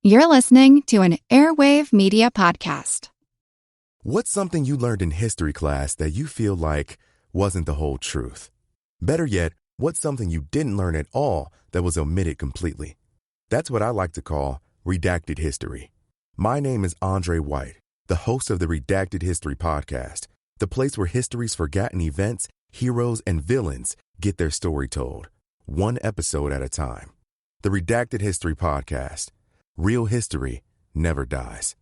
You're listening to an Airwave Media Podcast. What's something you learned in history class that you feel like wasn't the whole truth? Better yet, what's something you didn't learn at all that was omitted completely? That's what I like to call redacted history. My name is Andre White, the host of the Redacted History Podcast, the place where history's forgotten events, heroes, and villains get their story told, one episode at a time. The Redacted History Podcast. Real history never dies.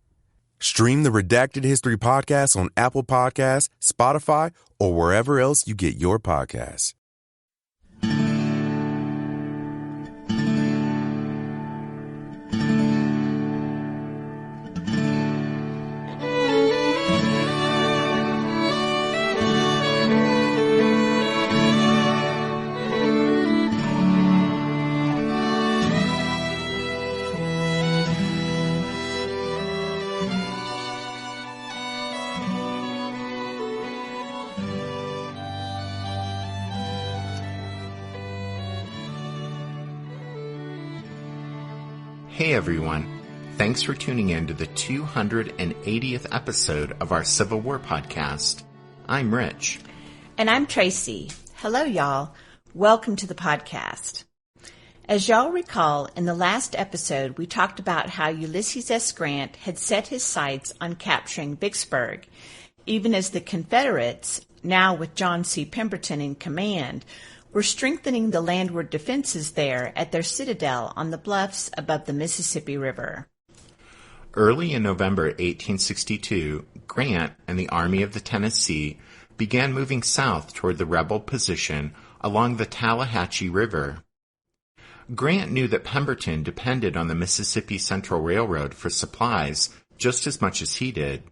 Stream the Redacted History Podcast on Apple Podcasts, Spotify, or wherever else you get your podcasts. Hey everyone, thanks for tuning in to the 280th episode of our Civil War podcast. I'm Rich. And I'm Tracy. Hello y'all. Welcome to the podcast. As y'all recall, in the last episode we talked about how Ulysses S. Grant had set his sights on capturing Vicksburg, even as the Confederates, now with John C. Pemberton in command, were strengthening the landward defenses there at their citadel on the bluffs above the Mississippi River. Early in November 1862, Grant and the Army of the Tennessee began moving south toward the rebel position along the Tallahatchie River. Grant knew that Pemberton depended on the Mississippi Central Railroad for supplies just as much as he did.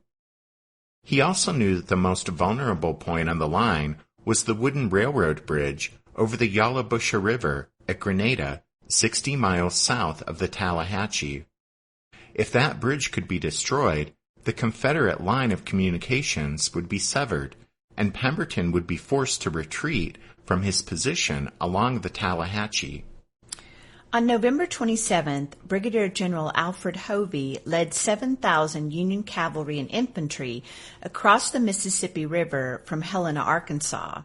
He also knew that the most vulnerable point on the line was the wooden railroad bridge over the Yallabusha River at Grenada, 60 miles south of the Tallahatchie. If that bridge could be destroyed, the Confederate line of communications would be severed, and Pemberton would be forced to retreat from his position along the Tallahatchie. On November 27th, Brigadier General Alfred Hovey led 7,000 Union cavalry and infantry across the Mississippi River from Helena, Arkansas.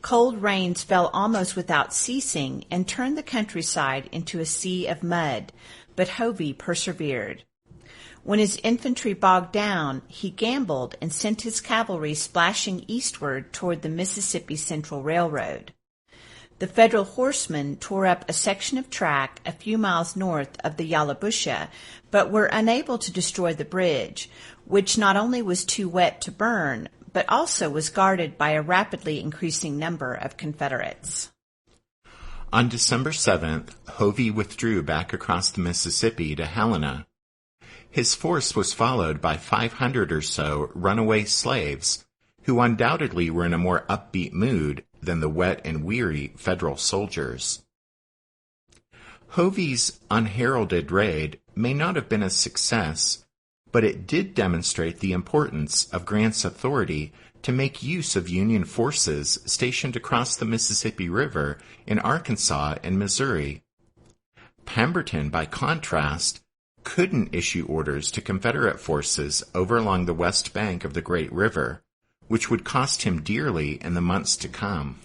Cold rains fell almost without ceasing and turned the countryside into a sea of mud, but Hovey persevered. When his infantry bogged down, he gambled and sent his cavalry splashing eastward toward the Mississippi Central Railroad. The Federal horsemen tore up a section of track a few miles north of the Yallabusha, but were unable to destroy the bridge, which not only was too wet to burn, but also was guarded by a rapidly increasing number of Confederates. On December 7th, Hovey withdrew back across the Mississippi to Helena. His force was followed by 500 or so runaway slaves, who undoubtedly were in a more upbeat mood than the wet and weary Federal soldiers. Hovey's unheralded raid may not have been a success, but it did demonstrate the importance of Grant's authority to make use of Union forces stationed across the Mississippi River in Arkansas and Missouri. Pemberton, by contrast, couldn't issue orders to Confederate forces over along the west bank of the Great River, which would cost him dearly in the months to come.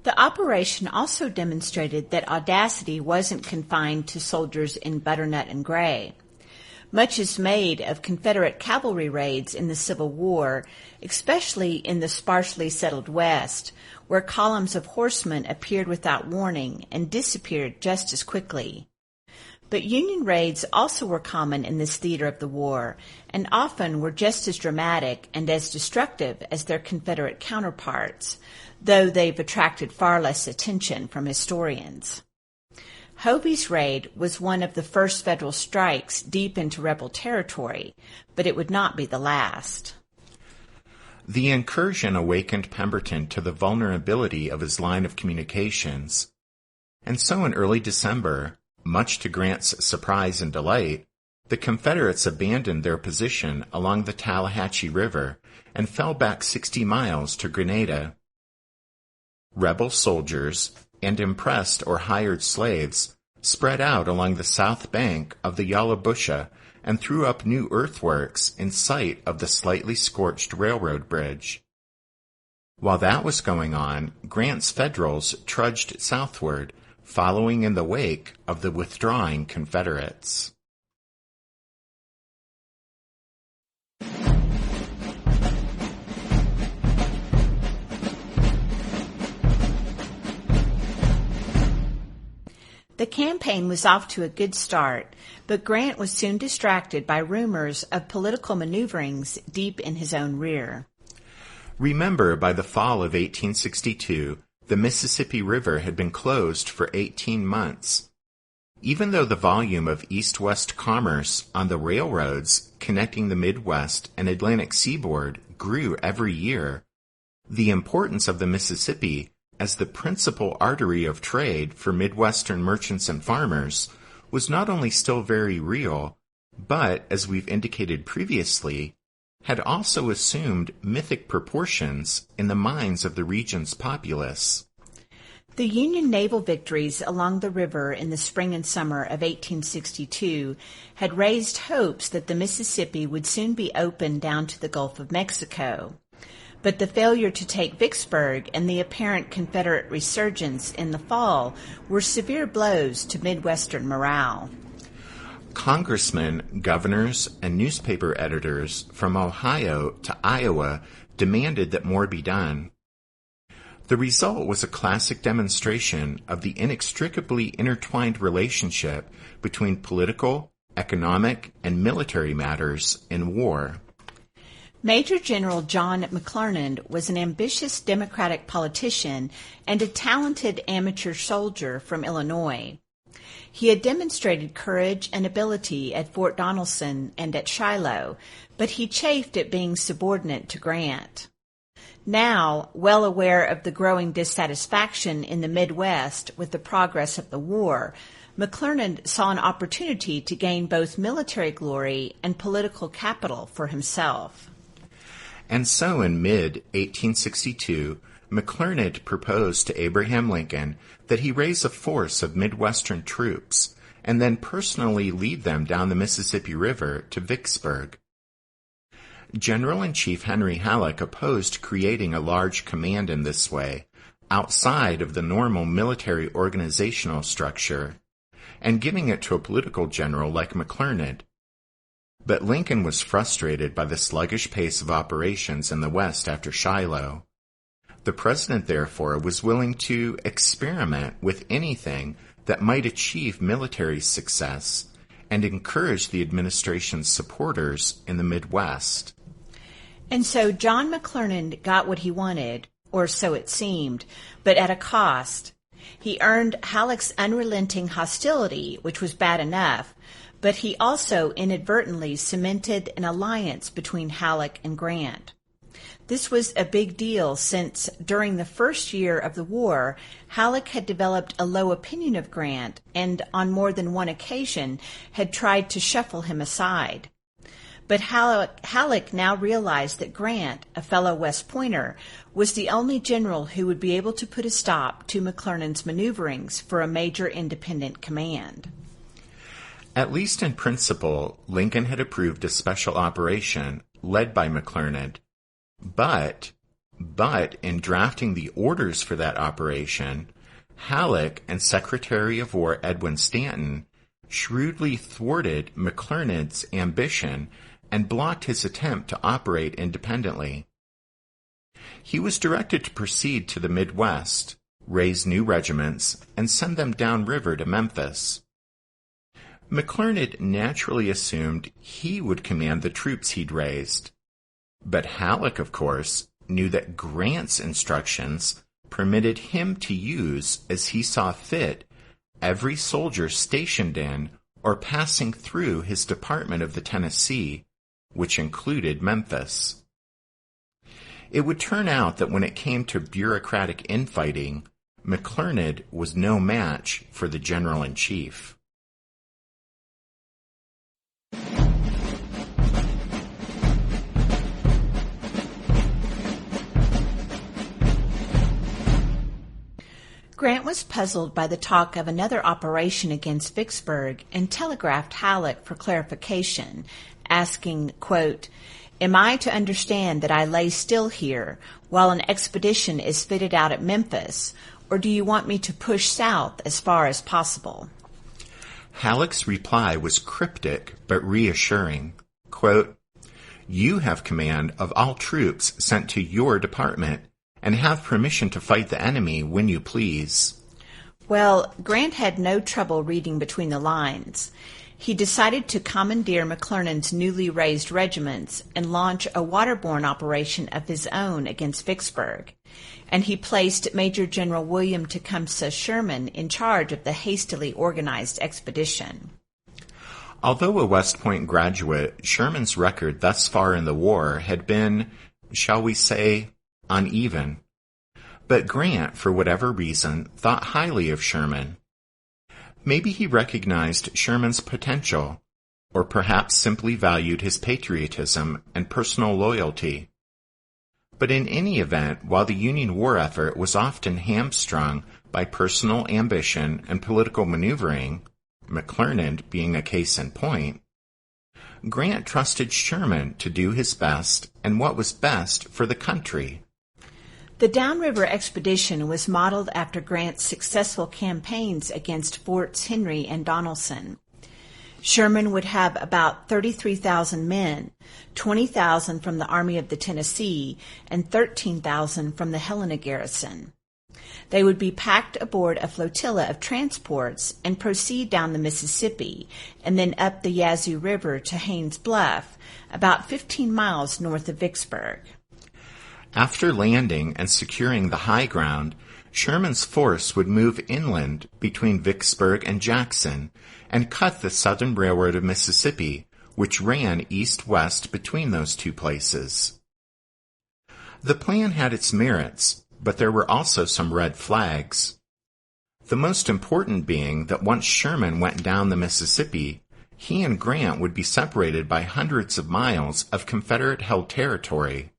The operation also demonstrated that audacity wasn't confined to soldiers in butternut and gray. Much is made of Confederate cavalry raids in the Civil War, especially in the sparsely settled West, where columns of horsemen appeared without warning and disappeared just as quickly. But Union raids also were common in this theater of the war, and often were just as dramatic and as destructive as their Confederate counterparts, though they've attracted far less attention from historians. Hovey's raid was one of the first Federal strikes deep into rebel territory, but it would not be the last. The incursion awakened Pemberton to the vulnerability of his line of communications, and so in early December, much to Grant's surprise and delight, the Confederates abandoned their position along the Tallahatchie River and fell back 60 miles to Grenada. Rebel soldiers and impressed or hired slaves spread out along the south bank of the Yallabusha and threw up new earthworks in sight of the slightly scorched railroad bridge. While that was going on, Grant's Federals trudged southward, following in the wake of the withdrawing Confederates. The campaign was off to a good start, but Grant was soon distracted by rumors of political maneuverings deep in his own rear. Remember, by the fall of 1862, the Mississippi River had been closed for 18 months. Even though the volume of east-west commerce on the railroads connecting the Midwest and Atlantic seaboard grew every year, the importance of the Mississippi as the principal artery of trade for Midwestern merchants and farmers was not only still very real, but, as we've indicated previously, had also assumed mythic proportions in the minds of the region's populace. The Union naval victories along the river in the spring and summer of 1862 had raised hopes that the Mississippi would soon be open down to the Gulf of Mexico. But the failure to take Vicksburg and the apparent Confederate resurgence in the fall were severe blows to Midwestern morale. Congressmen, governors, and newspaper editors from Ohio to Iowa demanded that more be done. The result was a classic demonstration of the inextricably intertwined relationship between political, economic, and military matters in war. Major General John McClernand was an ambitious Democratic politician and a talented amateur soldier from Illinois. He had demonstrated courage and ability at Fort Donelson and at Shiloh, but he chafed at being subordinate to Grant. Now, well aware of the growing dissatisfaction in the Midwest with the progress of the war, McClernand saw an opportunity to gain both military glory and political capital for himself. And so in mid-1862, McClernand proposed to Abraham Lincoln that he raise a force of Midwestern troops and then personally lead them down the Mississippi River to Vicksburg. General-in-Chief Henry Halleck opposed creating a large command in this way, outside of the normal military organizational structure, and giving it to a political general like McClernand. But Lincoln was frustrated by the sluggish pace of operations in the West after Shiloh. The president, therefore, was willing to experiment with anything that might achieve military success and encourage the administration's supporters in the Midwest. And so John McClernand got what he wanted, or so it seemed, but at a cost. He earned Halleck's unrelenting hostility, which was bad enough, but he also inadvertently cemented an alliance between Halleck and Grant. This was a big deal since, during the first year of the war, Halleck had developed a low opinion of Grant and, on more than one occasion, had tried to shuffle him aside. But Halleck now realized that Grant, a fellow West Pointer, was the only general who would be able to put a stop to McClernand's maneuverings for a major independent command. At least in principle, Lincoln had approved a special operation led by McClernand. But in drafting the orders for that operation, Halleck and Secretary of War Edwin Stanton shrewdly thwarted McClernand's ambition and blocked his attempt to operate independently. He was directed to proceed to the Midwest, raise new regiments, and send them downriver to Memphis. McClernand naturally assumed he would command the troops he'd raised. But Halleck, of course, knew that Grant's instructions permitted him to use, as he saw fit, every soldier stationed in or passing through his department of the Tennessee, which included Memphis. It would turn out that when it came to bureaucratic infighting, McClernand was no match for the general-in-chief. Grant was puzzled by the talk of another operation against Vicksburg and telegraphed Halleck for clarification, asking, quote, "Am I to understand that I lay still here while an expedition is fitted out at Memphis, or do you want me to push south as far as possible?" Halleck's reply was cryptic but reassuring. Quote, "You have command of all troops sent to your department and have permission to fight the enemy when you please." Well, Grant had no trouble reading between the lines. He decided to commandeer McClernand's newly raised regiments and launch a waterborne operation of his own against Vicksburg, and he placed Major General William Tecumseh Sherman in charge of the hastily organized expedition. Although a West Point graduate, Sherman's record thus far in the war had been, shall we say, uneven. But Grant, for whatever reason, thought highly of Sherman. Maybe he recognized Sherman's potential, or perhaps simply valued his patriotism and personal loyalty. But in any event, while the Union war effort was often hamstrung by personal ambition and political maneuvering, McClernand being a case in point, Grant trusted Sherman to do his best and what was best for the country. The downriver expedition was modeled after Grant's successful campaigns against Forts Henry and Donelson. Sherman would have about 33,000 men, 20,000 from the Army of the Tennessee and 13,000 from the Helena garrison. They would be packed aboard a flotilla of transports and proceed down the Mississippi and then up the Yazoo River to Haynes Bluff, about 15 miles north of Vicksburg. After landing and securing the high ground, Sherman's force would move inland between Vicksburg and Jackson and cut the Southern Railroad of Mississippi, which ran east-west between those two places. The plan had its merits, but there were also some red flags. The most important being that once Sherman went down the Mississippi, he and Grant would be separated by hundreds of miles of Confederate-held territory.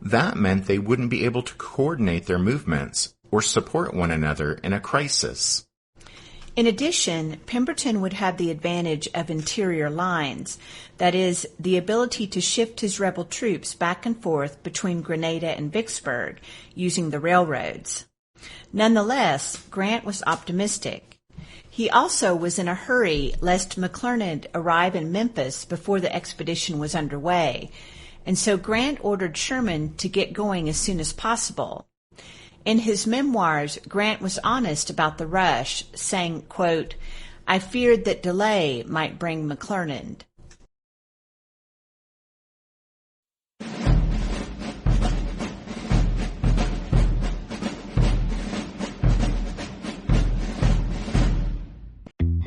That meant they wouldn't be able to coordinate their movements or support one another in a crisis. In addition, Pemberton would have the advantage of interior lines, that is, the ability to shift his rebel troops back and forth between Grenada and Vicksburg using the railroads. Nonetheless, Grant was optimistic. He also was in a hurry lest McClernand arrive in Memphis before the expedition was underway, and so Grant ordered Sherman to get going as soon as possible. In his memoirs, Grant was honest about the rush, saying, quote, "I feared that delay might bring McClernand."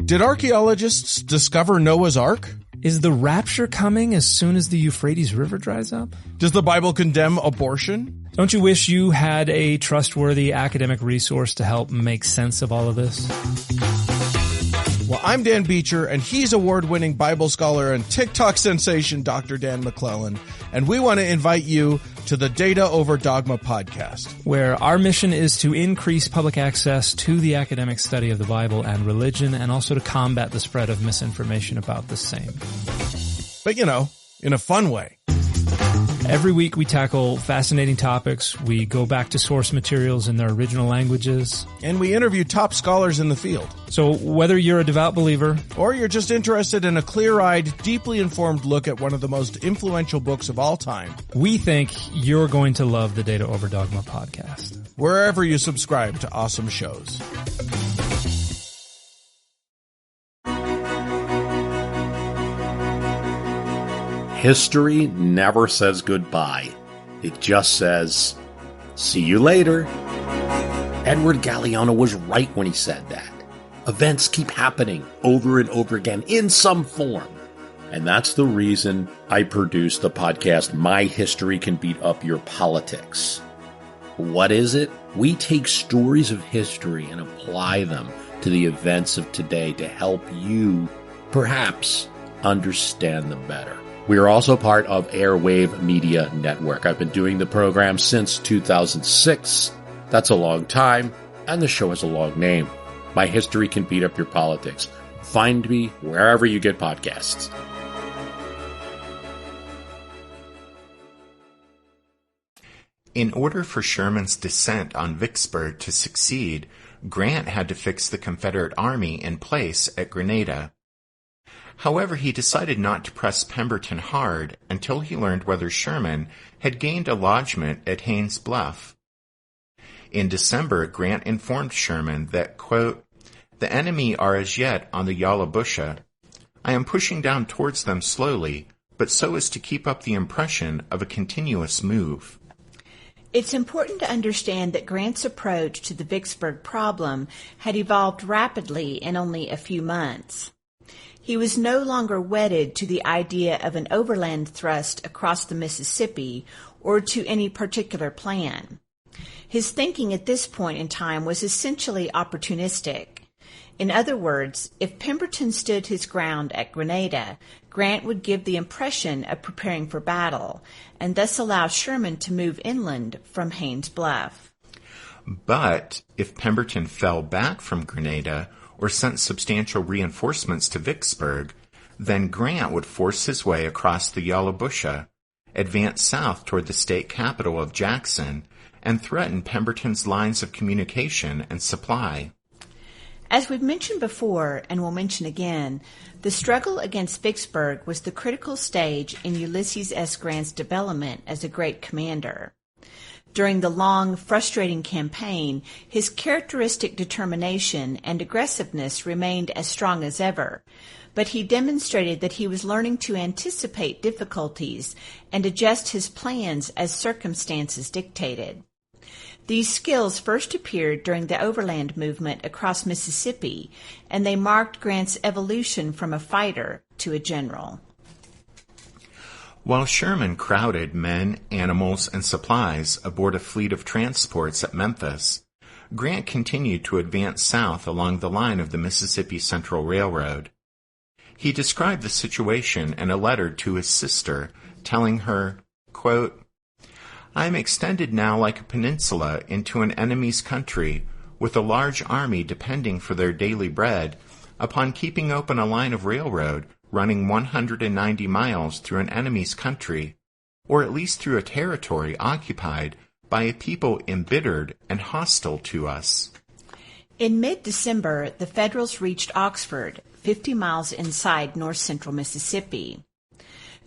Did archaeologists discover Noah's Ark? Is the rapture coming as soon as the Euphrates River dries up? Does the Bible condemn abortion? Don't you wish you had a trustworthy academic resource to help make sense of all of this? Well, I'm Dan Beecher, and he's award-winning Bible scholar and TikTok sensation Dr. Dan McClellan, and we want to invite you to the Data Over Dogma podcast, where our mission is to increase public access to the academic study of the Bible and religion, and also to combat the spread of misinformation about the same. But, you know, in a fun way. Every week we tackle fascinating topics. We go back to source materials in their original languages. And we interview top scholars in the field. So whether you're a devout believer, or you're just interested in a clear-eyed, deeply informed look at one of the most influential books of all time, we think you're going to love the Data Over Dogma podcast. Wherever you subscribe to awesome shows. History never says goodbye. It just says, see you later. Edward Galeano was right when he said that. Events keep happening over and over again in some form. And that's the reason I produce the podcast, My History Can Beat Up Your Politics. What is it? We take stories of history and apply them to the events of today to help you, perhaps, understand them better. We are also part of Airwave Media Network. I've been doing the program since 2006. That's a long time. And the show has a long name. My history can beat up your politics. Find me wherever you get podcasts. In order for Sherman's descent on Vicksburg to succeed, Grant had to fix the Confederate Army in place at Grenada. However, he decided not to press Pemberton hard until he learned whether Sherman had gained a lodgment at Haines' Bluff. In December, Grant informed Sherman that, quote, "The enemy are as yet on the Yallabusha. I am pushing down towards them slowly, but so as to keep up the impression of a continuous move." It's important to understand that Grant's approach to the Vicksburg problem had evolved rapidly in only a few months. He was no longer wedded to the idea of an overland thrust across the Mississippi or to any particular plan. His thinking at this point in time was essentially opportunistic. In other words, if Pemberton stood his ground at Grenada, Grant would give the impression of preparing for battle, and thus allow Sherman to move inland from Haines' Bluff. But if Pemberton fell back from Grenada or sent substantial reinforcements to Vicksburg, then Grant would force his way across the Yallabusha, advance south toward the state capital of Jackson, and threaten Pemberton's lines of communication and supply. As we've mentioned before, and will mention again, the struggle against Vicksburg was the critical stage in Ulysses S. Grant's development as a great commander. During the long, frustrating campaign, his characteristic determination and aggressiveness remained as strong as ever, but he demonstrated that he was learning to anticipate difficulties and adjust his plans as circumstances dictated. These skills first appeared during the overland movement across Mississippi, and they marked Grant's evolution from a fighter to a general. While Sherman crowded men, animals, and supplies aboard a fleet of transports at Memphis, Grant continued to advance south along the line of the Mississippi Central Railroad. He described the situation in a letter to his sister, telling her, quote, "I am extended now like a peninsula into an enemy's country, with a large army depending for their daily bread upon keeping open a line of railroad running 190 miles through an enemy's country, or at least through a territory occupied by a people embittered and hostile to us." In mid-December, the Federals reached Oxford, 50 miles inside north-central Mississippi.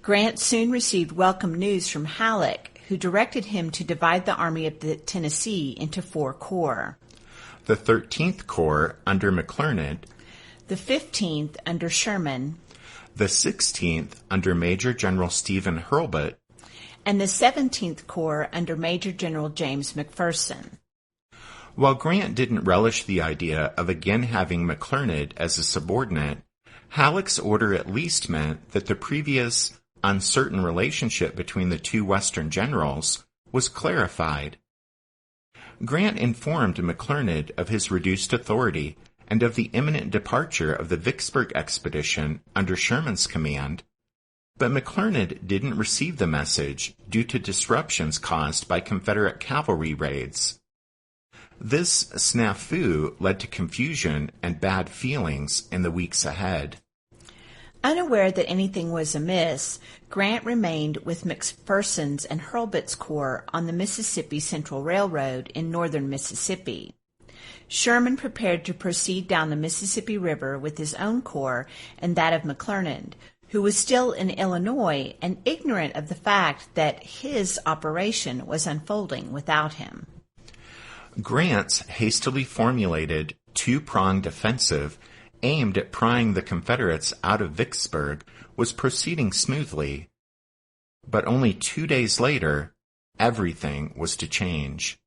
Grant soon received welcome news from Halleck, who directed him to divide the Army of the Tennessee into 4 corps. The 13th Corps under McClernand, the 15th under Sherman, the 16th under Major General Stephen Hurlbut, and the 17th Corps under Major General James McPherson. While Grant didn't relish the idea of again having McClernand as a subordinate, Halleck's order at least meant that the previous uncertain relationship between the two Western generals was clarified. Grant informed McClernand of his reduced authority and of the imminent departure of the Vicksburg expedition under Sherman's command, but McClernand didn't receive the message due to disruptions caused by Confederate cavalry raids. This snafu led to confusion and bad feelings in the weeks ahead. Unaware that anything was amiss, Grant remained with McPherson's and Hurlbut's corps on the Mississippi Central Railroad in northern Mississippi. Sherman prepared to proceed down the Mississippi River with his own corps and that of McClernand, who was still in Illinois and ignorant of the fact that his operation was unfolding without him. Grant's hastily formulated two-pronged offensive aimed at prying the Confederates out of Vicksburg was proceeding smoothly. But only 2 days later, everything was to change.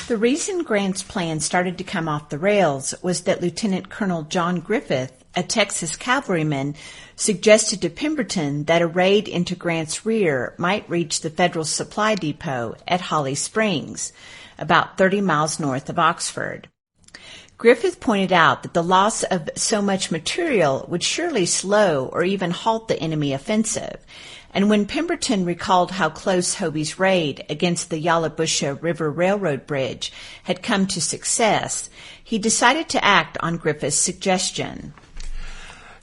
The reason Grant's plan started to come off the rails was that Lieutenant Colonel John Griffith, a Texas cavalryman, suggested to Pemberton that a raid into Grant's rear might reach the Federal supply depot at Holly Springs, about 30 miles north of Oxford. Griffith pointed out that the loss of so much material would surely slow or even halt the enemy offensive, and when Pemberton recalled how close Hovey's raid against the Yallabusha River Railroad Bridge had come to success, he decided to act on Griffith's suggestion.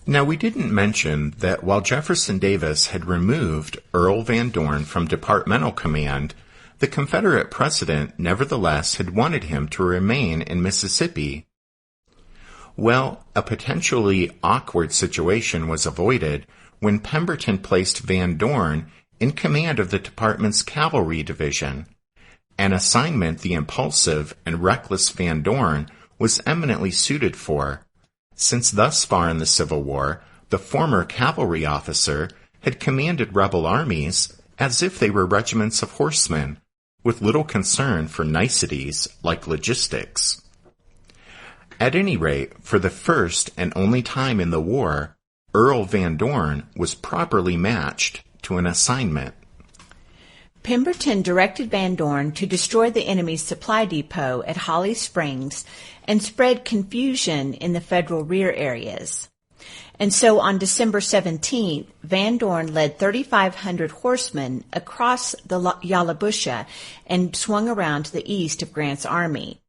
Now, we didn't mention that while Jefferson Davis had removed Earl Van Dorn from departmental command, the Confederate president nevertheless had wanted him to remain in Mississippi. Well, a potentially awkward situation was avoided when Pemberton placed Van Dorn in command of the department's cavalry division, an assignment the impulsive and reckless Van Dorn was eminently suited for, since thus far in the Civil War, the former cavalry officer had commanded rebel armies as if they were regiments of horsemen, with little concern for niceties like logistics. At any rate, for the first and only time in the war, Earl Van Dorn was properly matched to an assignment. Pemberton directed Van Dorn to destroy the enemy's supply depot at Holly Springs and spread confusion in the Federal rear areas. And so on December 17th, Van Dorn led 3,500 horsemen across the Yallabusha and swung around to the east of Grant's army.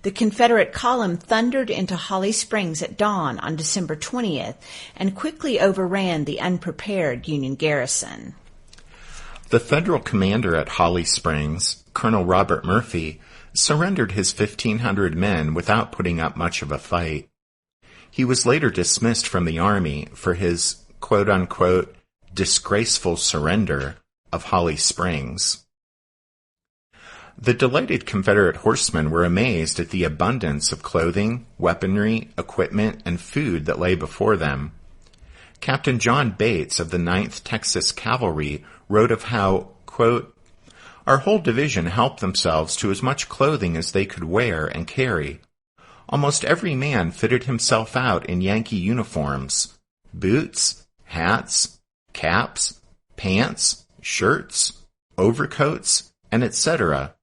The Confederate column thundered into Holly Springs at dawn on December 20th and quickly overran the unprepared Union garrison. The Federal commander at Holly Springs, Colonel Robert Murphy, surrendered his 1,500 men without putting up much of a fight. He was later dismissed from the Army for his quote-unquote disgraceful surrender of Holly Springs. The delighted Confederate horsemen were amazed at the abundance of clothing, weaponry, equipment, and food that lay before them. Captain John Bates of the 9th Texas Cavalry wrote of how, quote, "Our whole division helped themselves to as much clothing as they could wear and carry. Almost every man fitted himself out in Yankee uniforms, boots, hats, caps, pants, shirts, overcoats, and etc.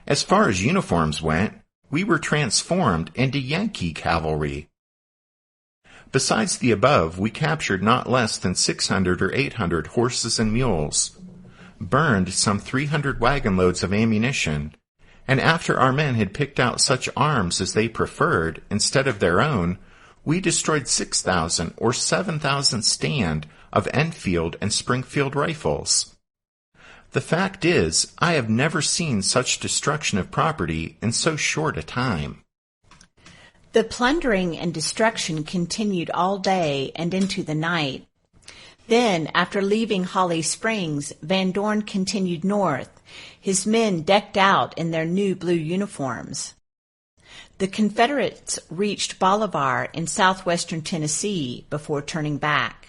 As far as uniforms went, we were transformed into Yankee cavalry. Besides the above, we captured not less than 600 or 800 horses and mules, burned some 300 wagon loads of ammunition, and after our men had picked out such arms as they preferred instead of their own, we destroyed 6,000 or 7,000 stand of Enfield and Springfield rifles. The fact is, I have never seen such destruction of property in so short a time." The plundering and destruction continued all day and into the night. Then, after leaving Holly Springs, Van Dorn continued north, his men decked out in their new blue uniforms. The Confederates reached Bolivar in southwestern Tennessee before turning back.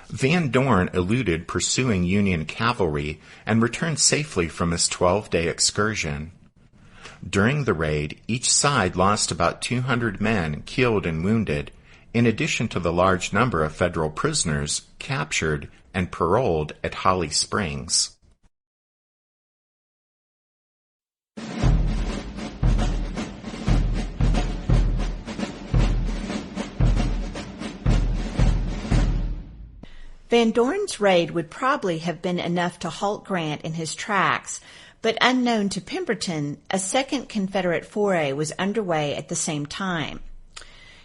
Van Dorn eluded pursuing Union cavalry and returned safely from his 12-day excursion. During the raid, each side lost about 200 men killed and wounded, in addition to the large number of Federal prisoners captured and paroled at Holly Springs. Van Dorn's raid would probably have been enough to halt Grant in his tracks, but unknown to Pemberton, a second Confederate foray was underway at the same time.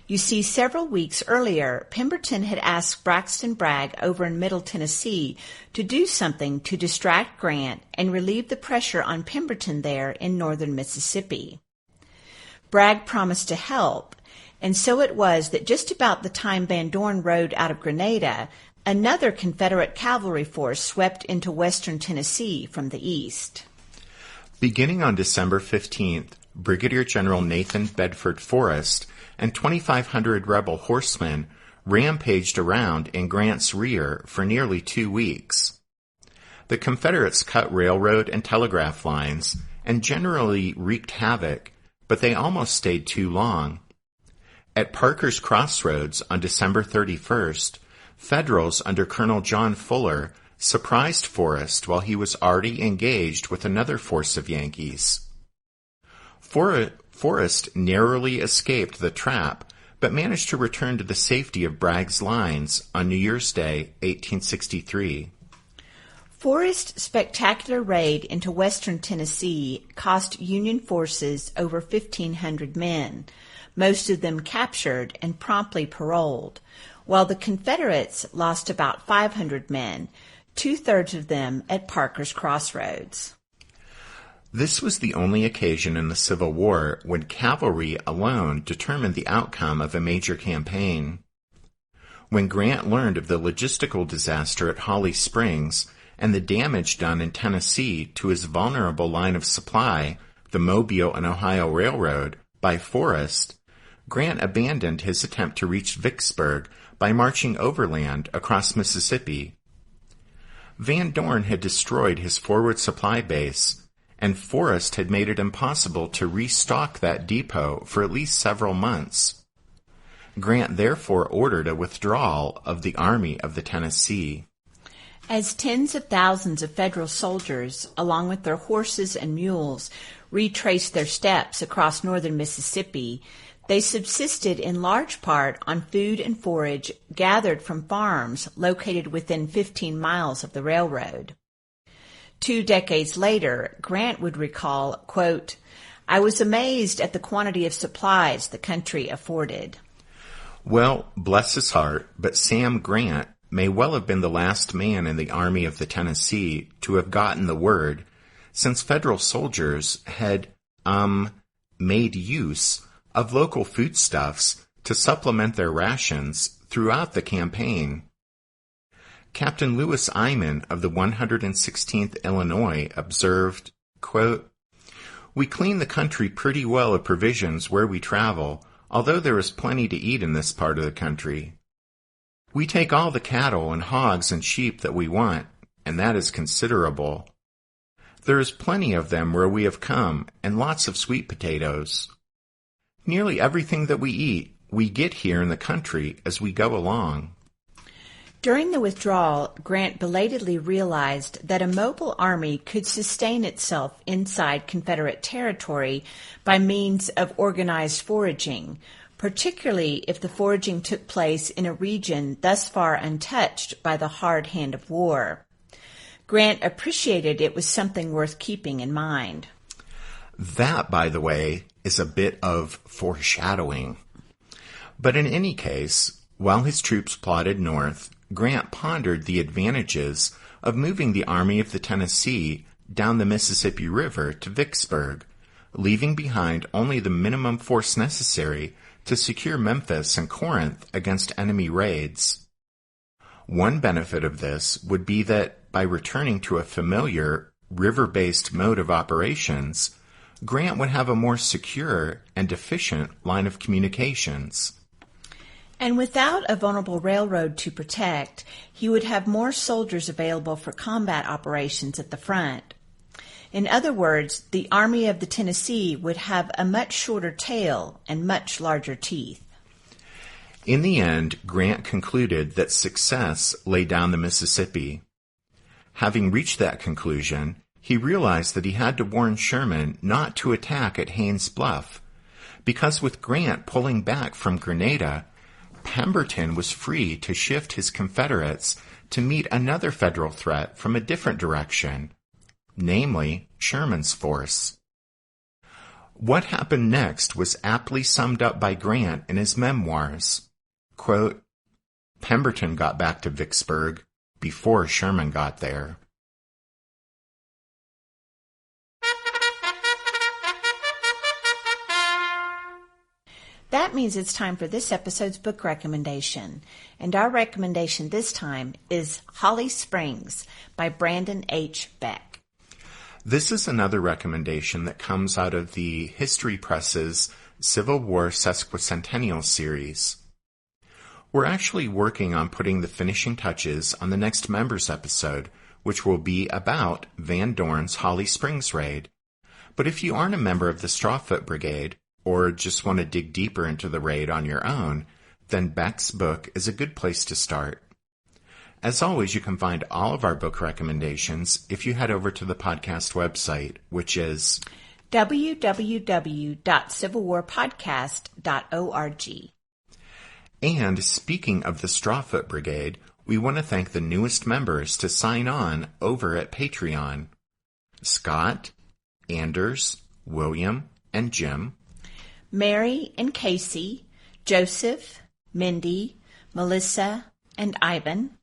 You see, several weeks earlier, Pemberton had asked Braxton Bragg over in Middle Tennessee to do something to distract Grant and relieve the pressure on Pemberton there in northern Mississippi. Bragg promised to help, and so it was that just about the time Van Dorn rode out of Grenada, another Confederate cavalry force swept into western Tennessee from the east. Beginning on December 15th, Brigadier General Nathan Bedford Forrest and 2,500 rebel horsemen rampaged around in Grant's rear for nearly 2 weeks. The Confederates cut railroad and telegraph lines and generally wreaked havoc, but they almost stayed too long. At Parker's Crossroads on December 31st, Federals under Colonel John Fuller surprised Forrest while he was already engaged with another force of Yankees. Forrest narrowly escaped the trap, but managed to return to the safety of Bragg's lines on New Year's Day, 1863. Forrest's spectacular raid into western Tennessee cost Union forces over 1,500 men, most of them captured and promptly paroled, while the Confederates lost about 500 men, two-thirds of them at Parker's Crossroads. This was the only occasion in the Civil War when cavalry alone determined the outcome of a major campaign. When Grant learned of the logistical disaster at Holly Springs and the damage done in Tennessee to his vulnerable line of supply, the Mobile and Ohio Railroad, by Forrest, Grant abandoned his attempt to reach Vicksburg by marching overland across Mississippi. Van Dorn had destroyed his forward supply base, and Forrest had made it impossible to restock that depot for at least several months. Grant therefore ordered a withdrawal of the Army of the Tennessee. As tens of thousands of Federal soldiers, along with their horses and mules, retraced their steps across northern Mississippi, they subsisted in large part on food and forage gathered from farms located within 15 miles of the railroad. 2 decades later, Grant would recall, quote, "I was amazed at the quantity of supplies the country afforded." Well, bless his heart, but Sam Grant may well have been the last man in the Army of the Tennessee to have gotten the word, since Federal soldiers had, made use of local foodstuffs to supplement their rations throughout the campaign. Captain Lewis Eyman of the 116th Illinois observed, quote, "We clean the country pretty well of provisions where we travel, although there is plenty to eat in this part of the country. We take all the cattle and hogs and sheep that we want, and that is considerable. There is plenty of them where we have come, and lots of sweet potatoes. Nearly everything that we eat, we get here in the country as we go along." During the withdrawal, Grant belatedly realized that a mobile army could sustain itself inside Confederate territory by means of organized foraging, particularly if the foraging took place in a region thus far untouched by the hard hand of war. Grant appreciated it was something worth keeping in mind. That, by the way, is a bit of foreshadowing. But in any case, while his troops plodded north, Grant pondered the advantages of moving the Army of the Tennessee down the Mississippi River to Vicksburg, leaving behind only the minimum force necessary to secure Memphis and Corinth against enemy raids. One benefit of this would be that by returning to a familiar river-based mode of operations, Grant would have a more secure and efficient line of communications. And without a vulnerable railroad to protect, he would have more soldiers available for combat operations at the front. In other words, the Army of the Tennessee would have a much shorter tail and much larger teeth. In the end, Grant concluded that success lay down the Mississippi. Having reached that conclusion, he realized that he had to warn Sherman not to attack at Haines Bluff, because with Grant pulling back from Grenada, Pemberton was free to shift his Confederates to meet another Federal threat from a different direction, namely Sherman's force. What happened next was aptly summed up by Grant in his memoirs. Quote, "Pemberton got back to Vicksburg before Sherman got there." That means it's time for this episode's book recommendation. And our recommendation this time is Holly Springs by Brandon H. Beck. This is another recommendation that comes out of the History Press's Civil War Sesquicentennial series. We're actually working on putting the finishing touches on the next members episode, which will be about Van Dorn's Holly Springs raid. But if you aren't a member of the Strawfoot Brigade, or just want to dig deeper into the raid on your own, then Beck's book is a good place to start. As always, you can find all of our book recommendations if you head over to the podcast website, which is www.civilwarpodcast.org. And speaking of the Strawfoot Brigade, we want to thank the newest members to sign on over at Patreon: Scott, Anders, William, and Jim, Mary and Casey, Joseph, Mindy, Melissa, and Ivan,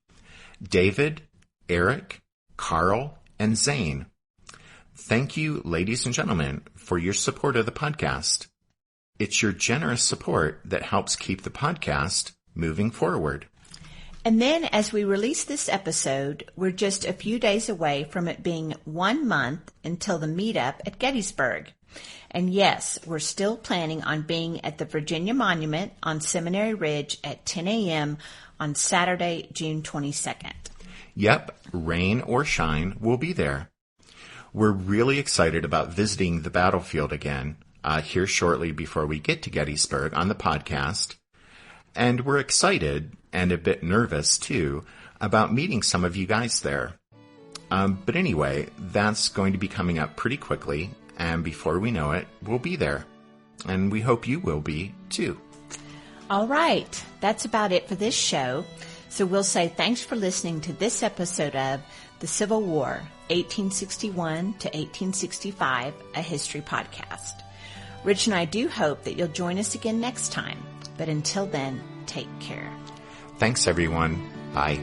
David, Eric, Carl, and Zane. Thank you, ladies and gentlemen, for your support of the podcast. It's your generous support that helps keep the podcast moving forward. And then as we release this episode, we're just a few days away from it being 1 month until the meetup at Gettysburg. And yes, we're still planning on being at the Virginia Monument on Seminary Ridge at 10 a.m. on Saturday, June 22nd. Yep, rain or shine, we'll be there. We're really excited about visiting the battlefield again here shortly before we get to Gettysburg on the podcast. And we're excited, and a bit nervous too, about meeting some of you guys there. But anyway, that's going to be coming up pretty quickly, and before we know it, we'll be there. And we hope you will be too. All right, that's about it for this show. So we'll say thanks for listening to this episode of The Civil War, 1861 to 1865, a history podcast. Rich and I do hope that you'll join us again next time. But until then, take care. Thanks, everyone. Bye.